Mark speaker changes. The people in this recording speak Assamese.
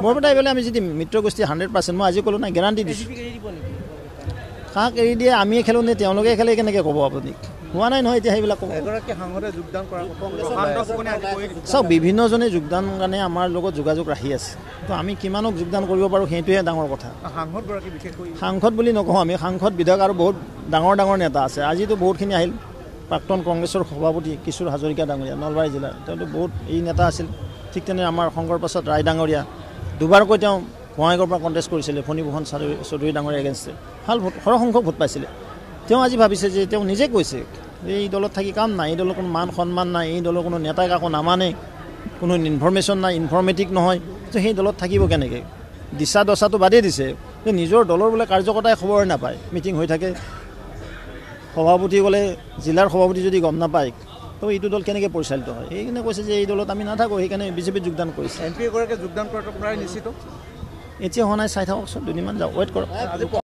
Speaker 1: বৰপেটা এইফালে আমি যদি মিত্ৰগোষ্ঠী 100% মই আজি ক'লোঁ নাই গেৰাণ্টি দিছোঁ কাক এৰি দিয়ে আমিয়ে খেলোঁ নে তেওঁলোকে খেলে কেনেকৈ ক'ব আপুনি হোৱা নাই নহয় এতিয়া সেইবিলাক ক'ব চাওক বিভিন্নজনে যোগদান কাৰণে আমাৰ লগত যোগাযোগ ৰাখি আছে তো আমি কিমানক যোগদান কৰিব পাৰোঁ সেইটোহে ডাঙৰ কথা সাংসদ বুলি নকওঁ আমি সাংসদ বিধায়ক আৰু বহুত ডাঙৰ ডাঙৰ নেতা আছে আজিতো বহুতখিনি আহিল প্ৰাক্তন কংগ্ৰেছৰ সভাপতি কিশোৰ হাজৰিকা ডাঙৰীয়া নলবাৰী জিলাৰ তেওঁতো বহুত এই নেতা আছিল ঠিক তেনে আমাৰ শংকৰ প্ৰসাদ ৰায় ডাঙৰীয়া দুবাৰকৈ তেওঁ বঙাইগাঁৱৰ পৰা কণ্টেষ্ট কৰিছিলে ফণীভূষণ চৌধুৰী ডাঙৰীয়া এগেইনষ্টে ভাল ভোট সৰহসংখ্যক ভোট পাইছিলে তেওঁ আজি ভাবিছে যে তেওঁ নিজে কৈছে এই দলত থাকি কাম নাই এই দলৰ কোনো মান সন্মান নাই এই দলৰ কোনো নেতাই কাকো নামানে কোনো ইনফৰমেশ্যন নাই ইনফৰ্মেটিভ নহয় তো সেই দলত থাকিব কেনেকৈ দিছা দচাটো বাদেই দিছে যে নিজৰ দলৰ বোলে কাৰ্যকৰ্তাই খবৰ নাপায় মিটিং হৈ থাকে সভাপতি গ'লে জিলাৰ সভাপতি যদি গম নাপায় তো এইটো দল কেনেকৈ পৰিচালিত হয় সেইকাৰণে কৈছে যে এই দলত আমি নাথাকোঁ সেইকাৰণে বিজেপিত যোগদান কৰিছে
Speaker 2: এম পি এগৰাকীয়ে যোগদান কৰাটো প্ৰায় নিশ্চিত
Speaker 1: এতিয়া হোৱা নাই চাই থাককচোন দুদিনমান যাওক ৱেইট কৰক